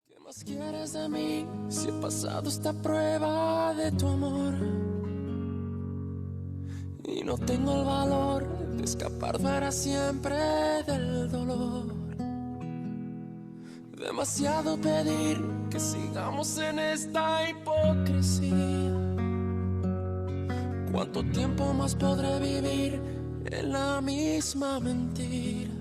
¿Qué más quieres de mí si he pasado esta prueba de tu amor? Y no tengo el valor de escapar para siempre del dolor. Demasiado pedir que sigamos en esta hipocresía. ¿Cuánto tiempo más podré vivir en la misma mentira?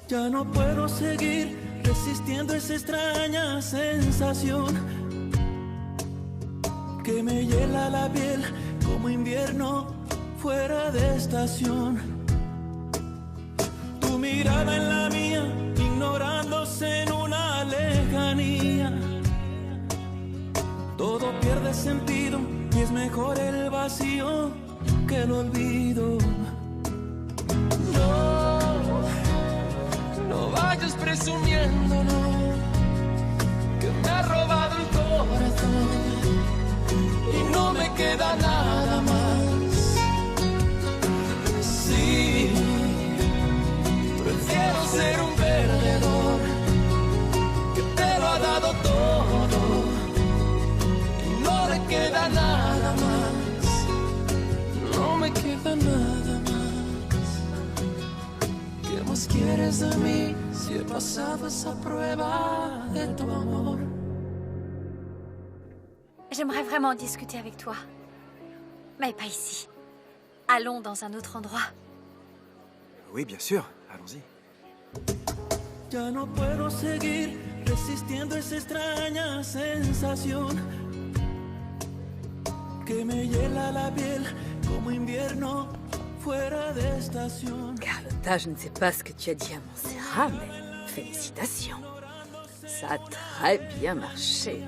Ya no puedo seguir resistiendo esa extraña sensación que me hiela la piel como invierno fuera de estación. Tu mirada en la mía, ignorándose en una lejanía. Todo pierde sentido y es mejor el vacío que el olvido. No vayas presumiendo, no, que me ha robado el corazón y no me queda nada más. Sí, prefiero ser un perdedor que te lo ha dado todo y no le queda nada más. No me queda nada más. ¿Qué más quieres de mí si he pasado esa prueba de tu amor? J'aimerais vraiment discuter avec toi. Mais pas ici. Allons dans un autre endroit. Oui, bien sûr. Allons-y. Ya no puedo seguir resistiendo esa extraña sensación que me hiela la piel como invierno fuera de estación. Carlotta, je ne sais pas ce que tu as dit à Montserrat, mais félicitations. Ça a très bien marché.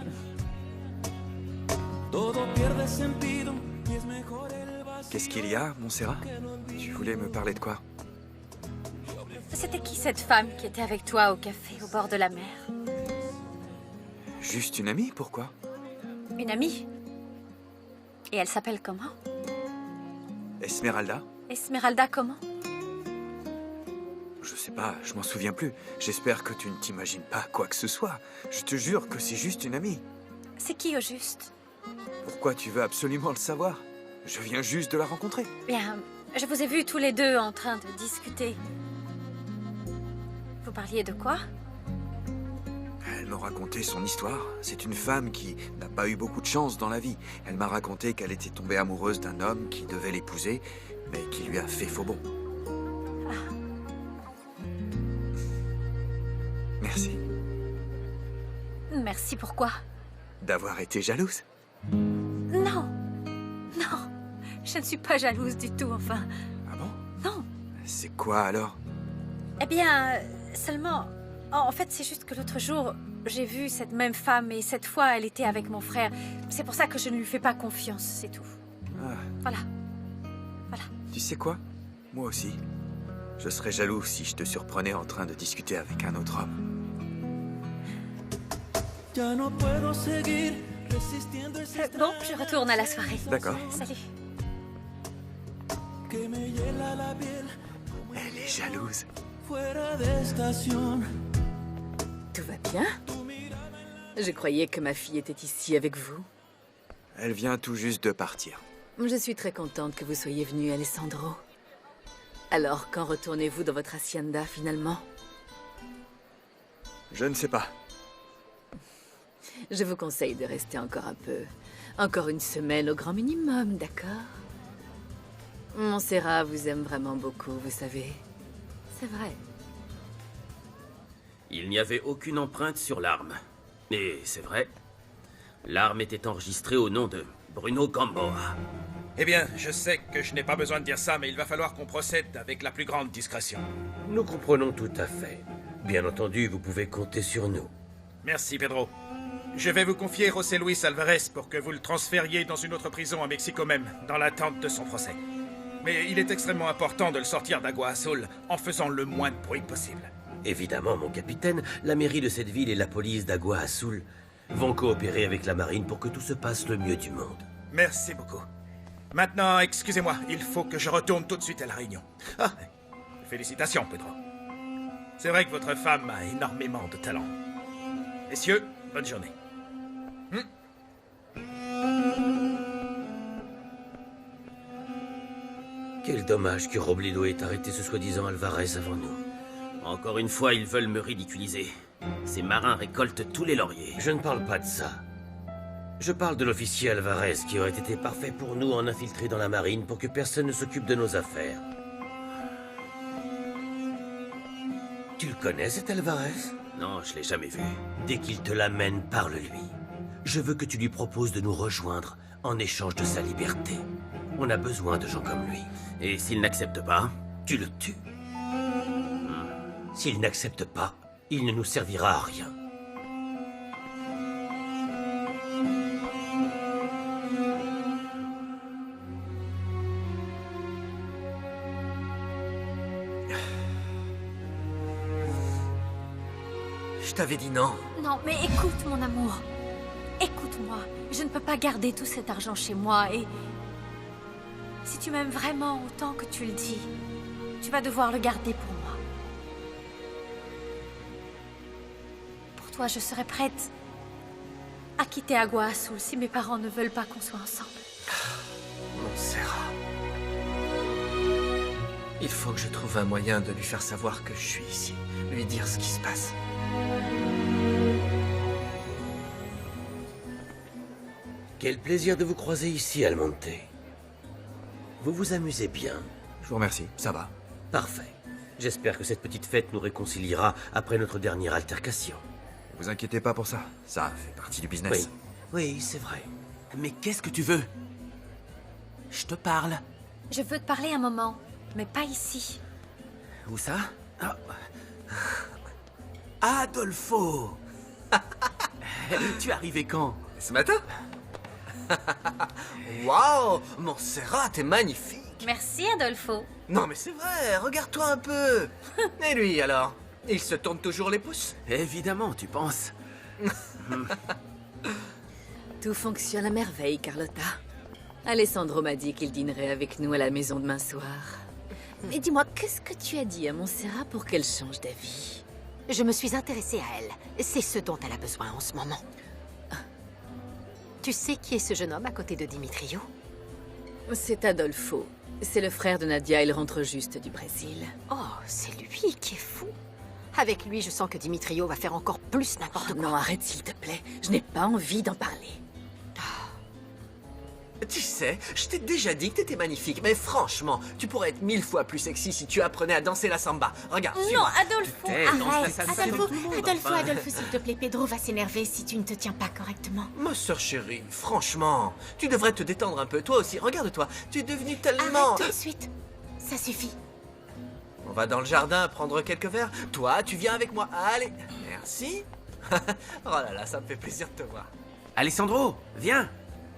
Qu'est-ce qu'il y a, Montserrat? Tu voulais me parler de quoi? C'était qui cette femme qui était avec toi au café au bord de la mer? Juste une amie, pourquoi? Une amie? Et elle s'appelle comment? Esmeralda? Esmeralda comment? Je sais pas, je m'en souviens plus. J'espère que tu ne t'imagines pas quoi que ce soit. Je te jure que c'est juste une amie. C'est qui au juste? Pourquoi tu veux absolument le savoir? Je viens juste de la rencontrer. Bien, je vous ai vus tous les deux en train de discuter. Vous parliez de quoi? Elle m'a raconté son histoire. C'est une femme qui n'a pas eu beaucoup de chance dans la vie. Elle m'a raconté qu'elle était tombée amoureuse d'un homme qui devait l'épouser, mais qui lui a fait faux bond. Merci. Merci, pourquoi? D'avoir été jalouse. Non. Non. Je ne suis pas jalouse du tout, enfin. Ah bon? Non. C'est quoi alors? Eh bien, seulement... En fait, c'est juste que l'autre jour, j'ai vu cette même femme et cette fois, elle était avec mon frère. C'est pour ça que je ne lui fais pas confiance, c'est tout. Ah. Voilà. Voilà. Tu sais quoi? Moi aussi. Je serais jaloux si je te surprenais en train de discuter avec un autre homme. Bon, je retourne à la soirée. D'accord. Salut. Elle est jalouse. Tout va bien? Je croyais que ma fille était ici avec vous. Elle vient tout juste de partir. Je suis très contente que vous soyez venu, Alessandro. Alors, quand retournez-vous dans votre hacienda, finalement? Je ne sais pas. Je vous conseille de rester encore un peu. Encore une semaine au grand minimum, d'accord? Montserrat vous aime vraiment beaucoup, vous savez. C'est vrai. Il n'y avait aucune empreinte sur l'arme. Et c'est vrai, l'arme était enregistrée au nom de Bruno Gamboa. Eh bien, je sais que je n'ai pas besoin de dire ça, mais il va falloir qu'on procède avec la plus grande discrétion. Nous comprenons tout à fait. Bien entendu, vous pouvez compter sur nous. Merci, Pedro. Je vais vous confier José Luis Alvarez pour que vous le transfériez dans une autre prison à Mexico même, dans l'attente de son procès. Mais il est extrêmement important de le sortir d'Agua Azul en faisant le moins de bruit possible. Évidemment, mon capitaine, la mairie de cette ville et la police d'Agua Azul vont coopérer avec la marine pour que tout se passe le mieux du monde. Merci beaucoup. Maintenant, excusez-moi, il faut que je retourne tout de suite à la réunion. Ah, Félicitations, Pedro. C'est vrai que votre femme a énormément de talent. Messieurs, bonne journée. Quel dommage que Robledo ait arrêté ce soi-disant Alvarez avant nous. Encore une fois, ils veulent me ridiculiser. Ces marins récoltent tous les lauriers. Je ne parle pas de ça. Je parle de l'officier Alvarez qui aurait été parfait pour nous en infiltrer dans la marine pour que personne ne s'occupe de nos affaires. Tu le connais, cet Alvarez? Non, je l'ai jamais vu. Dès qu'il te l'amène, parle-lui. Je veux que tu lui proposes de nous rejoindre en échange de sa liberté. On a besoin de gens comme lui. Et s'il n'accepte pas? Tu le tues. S'il n'accepte pas, il ne nous servira à rien. Je t'avais dit non. Non, mais écoute, mon amour. Écoute-moi. Je ne peux pas garder tout cet argent chez moi et... Si tu m'aimes vraiment autant que tu le dis, tu vas devoir le garder pour moi. Pour toi, je serais prête à quitter Agua Azul si mes parents ne veulent pas qu'on soit ensemble. Montserrat. Il faut que je trouve un moyen de lui faire savoir que je suis ici. Lui dire ce qui se passe. Quel plaisir de vous croiser ici, Almonte. Vous vous amusez bien. Je vous remercie, ça va. Parfait. J'espère que cette petite fête nous réconciliera après notre dernière altercation. Vous inquiétez pas pour ça. Ça fait partie du business. Oui, c'est vrai. Mais qu'est-ce que tu veux? Je te parle. Je veux te parler un moment, mais pas ici. Où ça? Adolfo. Tu es arrivé quand? Ce matin? Waouh, Montserrat, t'es magnifique. Merci, Adolfo. Non mais c'est vrai, regarde-toi un peu. Et lui alors? Il se tourne toujours les pouces? Évidemment, tu penses. Tout fonctionne à merveille, Carlotta. Alessandro m'a dit qu'il dînerait avec nous à la maison demain soir. Mais dis-moi, qu'est-ce que tu as dit à Montserrat pour qu'elle change d'avis? Je me suis intéressée à elle. C'est ce dont elle a besoin en ce moment. Tu sais qui est ce jeune homme à côté de Dimitrio? C'est Adolfo. C'est le frère de Nadia, il rentre juste du Brésil. Oh, c'est lui qui est fou. Avec lui, je sens que Dimitrio va faire encore plus n'importe quoi. Non, arrête s'il te plaît. Je n'ai pas envie d'en parler. Tu sais, je t'ai déjà dit que t'étais magnifique, mais franchement, tu pourrais être 1000 fois plus sexy si tu apprenais à danser la samba. Regarde, Non, suis-moi. Adolfo, Arrête, arrête. Adolfo, s'il te plaît, Pedro va s'énerver si tu ne te tiens pas correctement. Ma sœur chérie, franchement, tu devrais te détendre un peu. Toi aussi, regarde-toi, tu es devenue tellement... Arrête tout de suite. Ça suffit. On va dans le jardin prendre quelques verres. Toi, tu viens avec moi. Allez, merci. Oh là là, ça me fait plaisir de te voir. Alessandro, viens.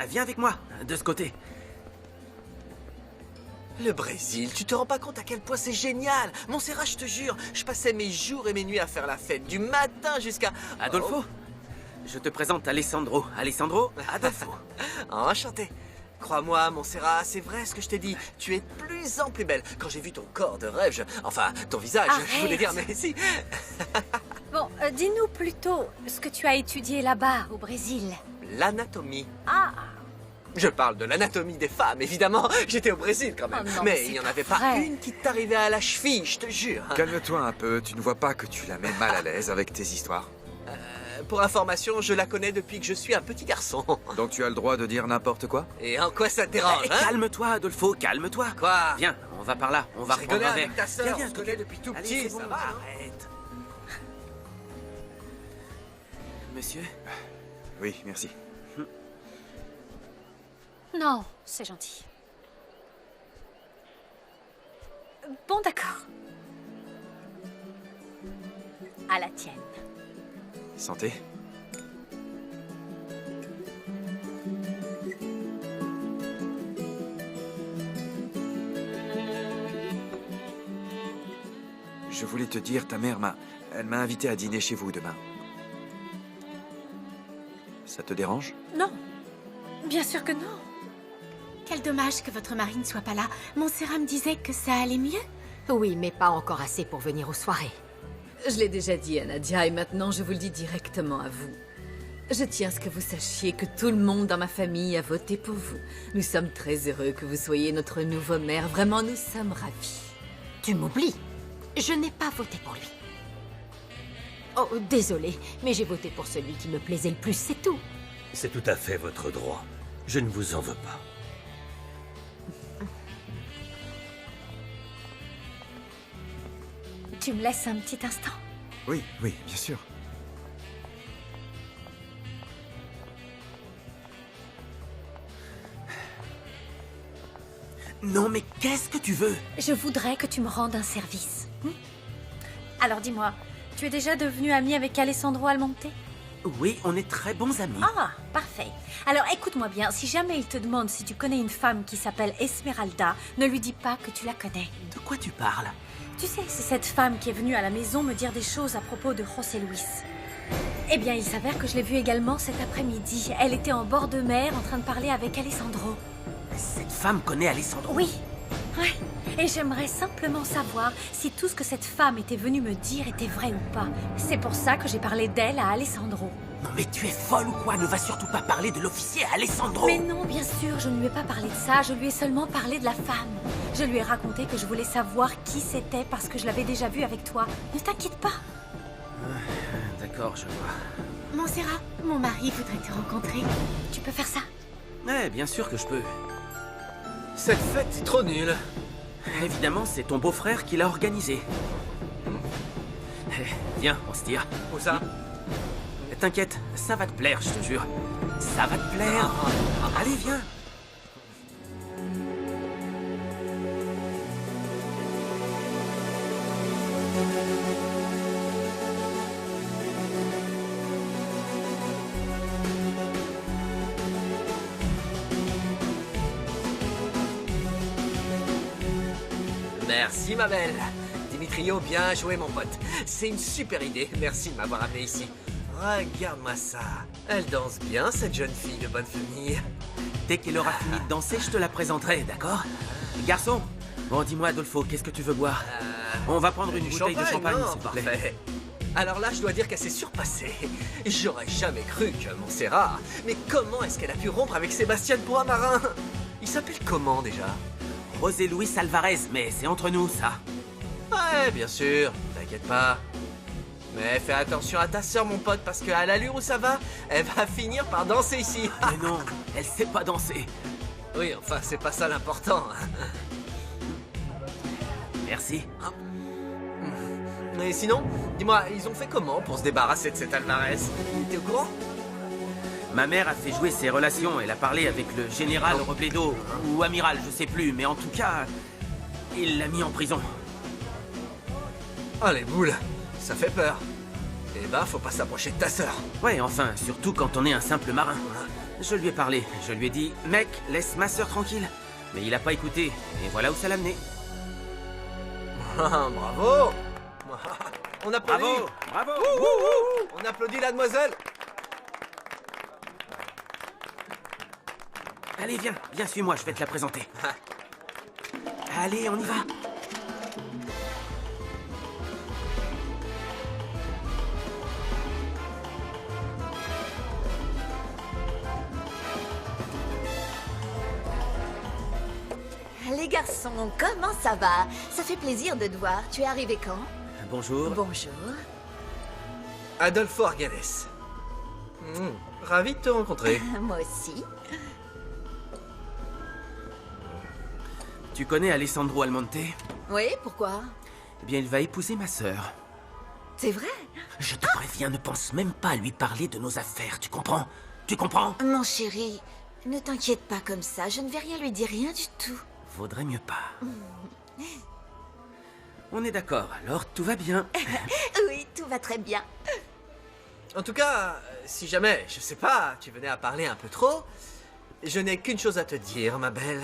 Viens avec moi, de ce côté. Le Brésil, tu te rends pas compte à quel point c'est génial. Montserrat, je te jure, je passais mes jours et mes nuits à faire la fête, du matin jusqu'à... Adolfo, je te présente Alessandro. Alessandro, Adolfo. Enchanté. Crois-moi, Montserrat, c'est vrai ce que je t'ai dit. Tu es de plus en plus belle. Quand j'ai vu ton corps de rêve, Enfin, ton visage, je voulais dire, mais si. Bon, dis-nous plutôt ce que tu as étudié là-bas, au Brésil. L'anatomie. Ah, Je parle de l'anatomie des femmes, évidemment. J'étais au Brésil quand même. Oh non, mais c'est il n'y en pas avait pas vrai. une qui t'arrivait à la cheville, je te jure. Calme-toi un peu, tu ne vois pas que tu la mets mal à l'aise avec tes histoires. Pour information, je la connais depuis que je suis un petit garçon. Donc tu as le droit de dire n'importe quoi? Et en quoi ça te dérange, hein? Calme-toi, Adolfo, calme-toi. Quoi? Viens, on va par là, on va Je reprendre rigolais un verre. avec ta sœur, Viens, on viens, se connaît depuis tout Allez, petit, c'est ça bon, va, hein? arrête. Monsieur? Oui, merci. non, c'est gentil. Bon, d'accord. À la tienne. Santé. Je voulais te dire, ta mère elle m'a invité à dîner chez vous demain. Ça te dérange? Non, bien sûr que non. Quel dommage que votre mari ne soit pas là. Montserrat me disait que ça allait mieux. Oui, mais pas encore assez pour venir aux soirées. Je l'ai déjà dit à Nadia et maintenant je vous le dis directement à vous. Je tiens à ce que vous sachiez que tout le monde dans ma famille a voté pour vous. Nous sommes très heureux que vous soyez notre nouveau maire. Vraiment, nous sommes ravis. Tu m'oublies. Je n'ai pas voté pour lui. Oh, désolé, mais j'ai voté pour celui qui me plaisait le plus, c'est tout. C'est tout à fait votre droit. Je ne vous en veux pas. Tu me laisses un petit instant? Oui, oui, bien sûr. Non, mais qu'est-ce que tu veux? Je voudrais que tu me rendes un service. Alors dis-moi, tu es déjà devenu ami avec Alessandro Almonte? Oui, on est très bons amis. Ah, parfait. Alors écoute-moi bien, si jamais il te demande si tu connais une femme qui s'appelle Esmeralda, ne lui dis pas que tu la connais. De quoi tu parles? Tu sais, c'est cette femme qui est venue à la maison me dire des choses à propos de José Luis. Eh bien, il s'avère que je l'ai vue également cet après-midi. Elle était en bord de mer en train de parler avec Alessandro. Cette femme connaît Alessandro? Oui. Ouais. Et j'aimerais simplement savoir si tout ce que cette femme était venue me dire était vrai ou pas. C'est pour ça que j'ai parlé d'elle à Alessandro. Non mais tu es folle ou quoi? Ne va surtout pas parler de l'officier à Alessandro. Mais non, bien sûr, je ne lui ai pas parlé de ça. Je lui ai seulement parlé de la femme. Je lui ai raconté que je voulais savoir qui c'était parce que je l'avais déjà vue avec toi. Ne t'inquiète pas. D'accord, je vois. Montserrat, mon mari voudrait te rencontrer. Tu peux faire ça? Ouais, bien sûr que je peux. Cette fête, c'est trop nul. Évidemment, c'est ton beau-frère qui l'a organisé. Viens, on se tire. Où ça? T'inquiète, ça va te plaire, je te jure. Ça va te plaire. Allez, viens. Merci, ma belle. Dimitrio, bien joué, mon pote. C'est une super idée. Merci de m'avoir amené ici. Regarde-moi ça. Elle danse bien, cette jeune fille de bonne famille. Dès qu'elle aura fini de danser, je te la présenterai, d'accord? Garçon, bon, dis-moi, Adolfo, qu'est-ce que tu veux boire? On va prendre une bouteille de champagne, non, s'il te plaît. parfait. Alors là, je dois dire qu'elle s'est surpassée. J'aurais jamais cru que Montserrat... Mais comment est-ce qu'elle a pu rompre avec Sébastien Bois-Marin? Il s'appelle comment, déjà? José Luis Alvarez, mais c'est entre nous, ça. Ouais, bien sûr, t'inquiète pas. Mais fais attention à ta sœur, mon pote, parce qu'à l'allure où ça va, elle va finir par danser ici. Mais non, elle sait pas danser. Oui, enfin, c'est pas ça l'important. Merci. Et sinon, dis-moi, ils ont fait comment pour se débarrasser de cet Alvarez? T'es au courant? Ma mère a fait jouer ses relations. Elle a parlé avec le général Robledo, ou amiral, je sais plus, mais en tout cas, il l'a mis en prison. Oh, les boules, ça fait peur. Eh ben, faut pas s'approcher de ta sœur. Ouais, enfin, surtout quand on est un simple marin. Je lui ai parlé, je lui ai dit, mec, laisse ma sœur tranquille. Mais il a pas écouté, et voilà où ça l'a mené. Bravo. On applaudit. Bravo, bravo. On applaudit la demoiselle. Allez, viens, suis-moi, je vais te la présenter. Allez, on y va. Les garçons, comment ça va? Ça fait plaisir de te voir. Tu es arrivé quand? Bonjour. Bonjour. Adolfo Organes. Ravi de te rencontrer. Moi aussi. Tu connais Alessandro Almonte? Oui, pourquoi? Eh bien, il va épouser ma sœur. C'est vrai? Je te préviens, ne pense même pas à lui parler de nos affaires, tu comprends? Tu comprends? Mon chéri, ne t'inquiète pas comme ça. Je ne vais rien lui dire, rien du tout. Vaudrait mieux pas. On est d'accord, alors tout va bien. Oui, tout va très bien. En tout cas, si jamais, je sais pas, tu venais à parler un peu trop, je n'ai qu'une chose à te dire, ma belle.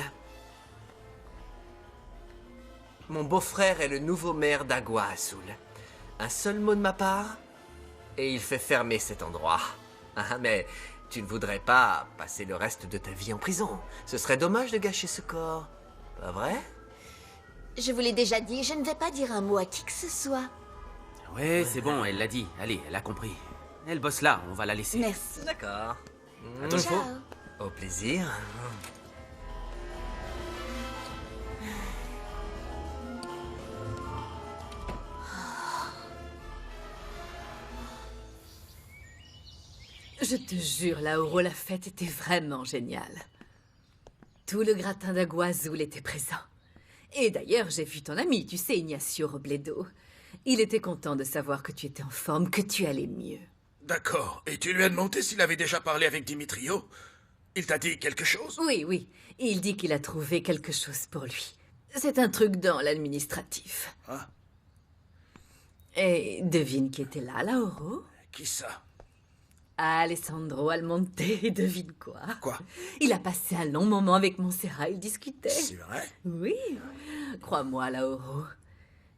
Mon beau-frère est le nouveau maire d'Agua Azul. Un seul mot de ma part, et il fait fermer cet endroit. Ah, mais tu ne voudrais pas passer le reste de ta vie en prison. Ce serait dommage de gâcher ce corps, pas vrai? Je vous l'ai déjà dit, je ne vais pas dire un mot à qui que ce soit. Ouais, c'est bon, elle l'a dit. Allez, elle a compris. Elle bosse là, on va la laisser. Merci. D'accord. Attention. Ciao. Au plaisir. Je te jure, Lauro, la fête était vraiment géniale. Tout le gratin d'agua azul était présent. Et d'ailleurs, j'ai vu ton ami, tu sais, Ignacio Robledo. Il était content de savoir que tu étais en forme, que tu allais mieux. D'accord. Et tu lui as demandé s'il avait déjà parlé avec Dimitrio? Il t'a dit quelque chose? Oui, oui. Il dit qu'il a trouvé quelque chose pour lui. C'est un truc dans l'administratif. Hein? Et devine qui était là, Lauro? Qui ça? Alessandro Almonte, et devine quoi? Quoi? Il a passé un long moment avec Montserrat, ils discutaient. C'est vrai? Oui. Crois-moi, Lauro.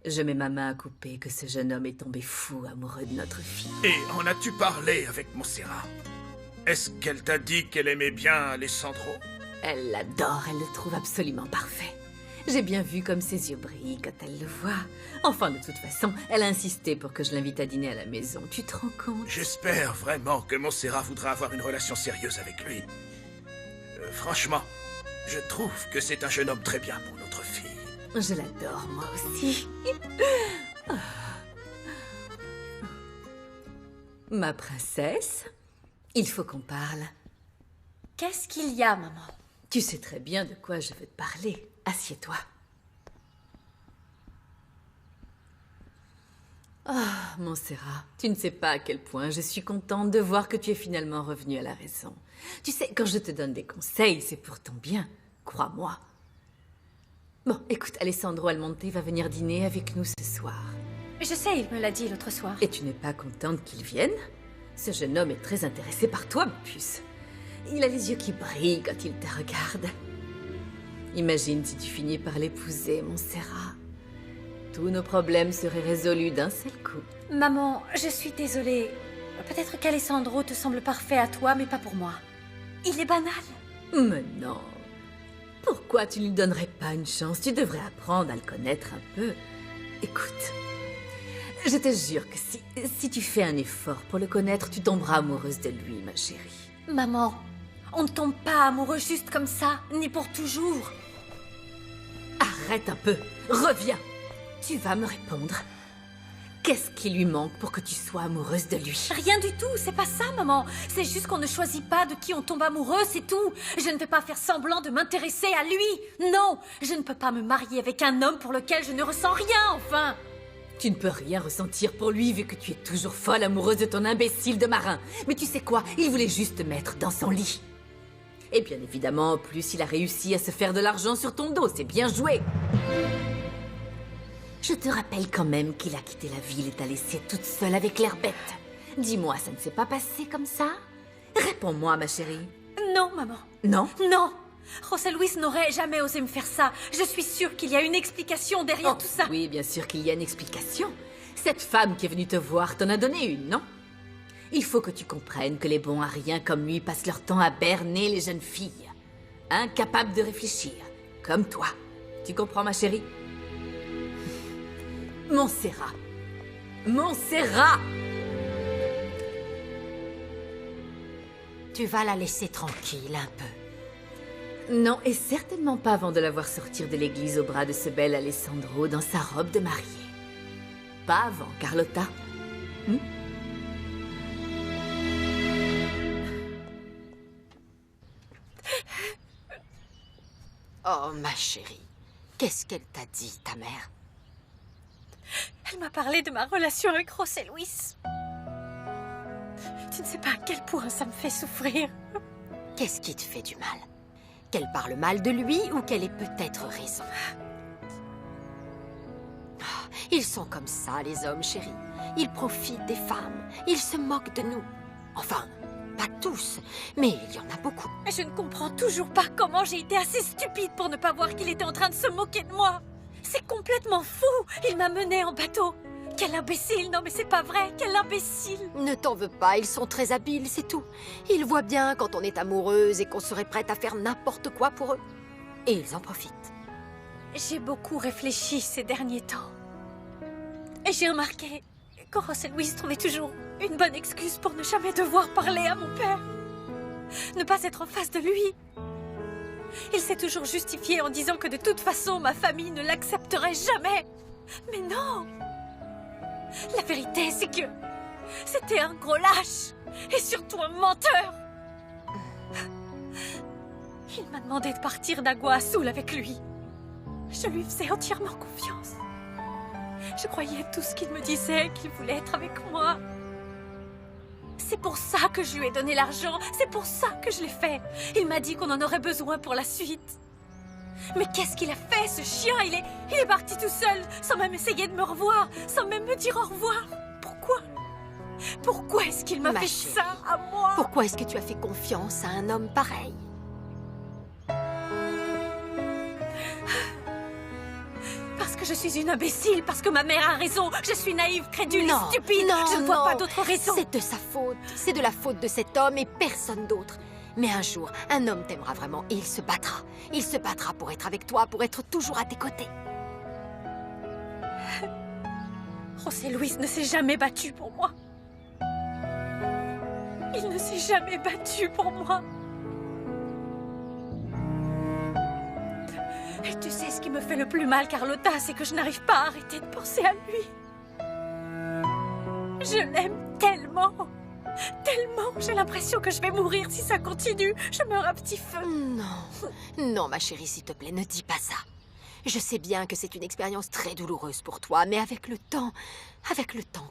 Je mets ma main à couper que ce jeune homme est tombé fou amoureux de notre fille. Et en as-tu parlé avec Montserrat? Est-ce qu'elle t'a dit qu'elle aimait bien Alessandro? Elle l'adore, elle le trouve absolument parfait. J'ai bien vu comme ses yeux brillent quand elle le voit. Enfin, de toute façon, elle a insisté pour que je l'invite à dîner à la maison. Tu te rends compte? J'espère vraiment que Montserrat voudra avoir une relation sérieuse avec lui. Franchement, je trouve que c'est un jeune homme très bien pour notre fille. Je l'adore, moi aussi. Ma princesse, il faut qu'on parle. Qu'est-ce qu'il y a, maman? Tu sais très bien de quoi je veux te parler. Assieds-toi. Ah, Montserrat, tu ne sais pas à quel point je suis contente de voir que tu es finalement revenue à la raison. Tu sais, quand je te donne des conseils, c'est pour ton bien. Crois-moi. Bon, écoute, Alessandro Almonte va venir dîner avec nous ce soir. Je sais, il me l'a dit l'autre soir. Et tu n'es pas contente qu'il vienne? Ce jeune homme est très intéressé par toi, ma puce. Il a les yeux qui brillent quand il te regarde. Imagine si tu finis par l'épouser, Montserrat. Tous nos problèmes seraient résolus d'un seul coup. Maman, je suis désolée. Peut-être qu'Alessandro te semble parfait à toi, mais pas pour moi. Il est banal. Mais non. Pourquoi tu ne lui donnerais pas une chance? Tu devrais apprendre à le connaître un peu. Écoute, je te jure que si tu fais un effort pour le connaître, tu tomberas amoureuse de lui, ma chérie. Maman, on ne tombe pas amoureux juste comme ça, ni pour toujours. Arrête un peu. Reviens. Tu vas me répondre. Qu'est-ce qui lui manque pour que tu sois amoureuse de lui? Rien du tout, c'est pas ça, maman. C'est juste qu'on ne choisit pas de qui on tombe amoureux, c'est tout. Je ne vais pas faire semblant de m'intéresser à lui. Non, je ne peux pas me marier avec un homme pour lequel je ne ressens rien, enfin. Tu ne peux rien ressentir pour lui vu que tu es toujours folle amoureuse de ton imbécile de marin. Mais tu sais quoi? Il voulait juste te mettre dans son lit. Et bien évidemment, en plus, il a réussi à se faire de l'argent sur ton dos. C'est bien joué. Je te rappelle quand même qu'il a quitté la ville et t'a laissée toute seule avec l'air bête. Dis-moi, ça ne s'est pas passé comme ça? Réponds-moi, ma chérie. Non, maman. Non? Non. José Luis n'aurait jamais osé me faire ça. Je suis sûre qu'il y a une explication derrière tout ça. Oui, bien sûr qu'il y a une explication. Cette femme qui est venue te voir t'en a donné une, non? Il faut que tu comprennes que les bons à rien comme lui passent leur temps à berner les jeunes filles. Incapables de réfléchir. Comme toi. Tu comprends, ma chérie? Montserrat. Montserrat! Tu vas la laisser tranquille un peu. Non, et certainement pas avant de la voir sortir de l'église au bras de ce bel Alessandro dans sa robe de mariée. Pas avant, Carlotta. Oh, ma chérie, qu'est-ce qu'elle t'a dit, ta mère? Elle m'a parlé de ma relation avec José Luis. Tu ne sais pas à quel point ça me fait souffrir. Qu'est-ce qui te fait du mal? Qu'elle parle mal de lui ou qu'elle ait peut-être raison? Ils sont comme ça, les hommes, chérie. Ils profitent des femmes. Ils se moquent de nous. Enfin, pas tous, mais il y en a beaucoup. Je ne comprends toujours pas comment j'ai été assez stupide pour ne pas voir qu'il était en train de se moquer de moi. C'est complètement fou. Il m'a menée en bateau. Quel imbécile. Non mais c'est pas vrai. Quel imbécile. Ne t'en veux pas, ils sont très habiles, c'est tout. Ils voient bien quand on est amoureuse et qu'on serait prête à faire n'importe quoi pour eux. Et ils en profitent. J'ai beaucoup réfléchi ces derniers temps. Et j'ai remarqué que José Luis trouvait toujours une bonne excuse pour ne jamais devoir parler à mon père. Ne pas être en face de lui. Il s'est toujours justifié en disant que de toute façon, ma famille ne l'accepterait jamais. Mais non! La vérité, c'est que c'était un gros lâche et surtout un menteur. Il m'a demandé de partir d'Agua Azul avec lui. Je lui faisais entièrement confiance. Je croyais tout ce qu'il me disait, qu'il voulait être avec moi. C'est pour ça que je lui ai donné l'argent. C'est pour ça que je l'ai fait. Il m'a dit qu'on en aurait besoin pour la suite. Mais qu'est-ce qu'il a fait, ce chien? Il est parti tout seul, sans même essayer de me revoir, sans même me dire au revoir. Pourquoi? Pourquoi est-ce qu'il m'a fait ça à moi? Pourquoi est-ce que tu as fait confiance à un homme pareil? Parce que je suis une imbécile, parce que ma mère a raison. Je suis naïve, crédule et stupide. Je ne vois pas d'autre raison. C'est de sa faute. C'est de la faute de cet homme et personne d'autre. Mais un jour, un homme t'aimera vraiment et il se battra. Il se battra pour être avec toi, pour être toujours à tes côtés. José Luis ne s'est jamais battu pour moi. Il ne s'est jamais battu pour moi. Et tu sais ce qui me fait le plus mal, Carlota, c'est que je n'arrive pas à arrêter de penser à lui. Je l'aime tellement. Tellement. J'ai l'impression que je vais mourir si ça continue. Je meurs à petit feu. Non. Non, ma chérie, s'il te plaît, ne dis pas ça. Je sais bien que c'est une expérience très douloureuse pour toi, mais avec le temps,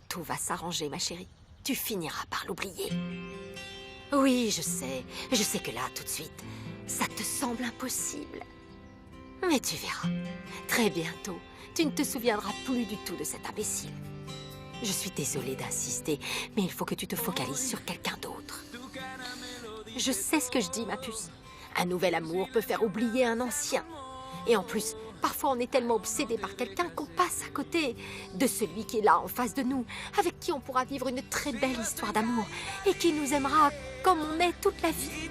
tout va s'arranger, ma chérie. Tu finiras par l'oublier. Oui, je sais que là, tout de suite, ça te semble impossible. Mais tu verras, très bientôt, tu ne te souviendras plus du tout de cet imbécile. Je suis désolée d'insister, mais il faut que tu te focalises sur quelqu'un d'autre. Je sais ce que je dis, ma puce. Un nouvel amour peut faire oublier un ancien. Et en plus, parfois on est tellement obsédé par quelqu'un qu'on passe à côté de celui qui est là en face de nous, avec qui on pourra vivre une très belle histoire d'amour et qui nous aimera comme on est toute la vie.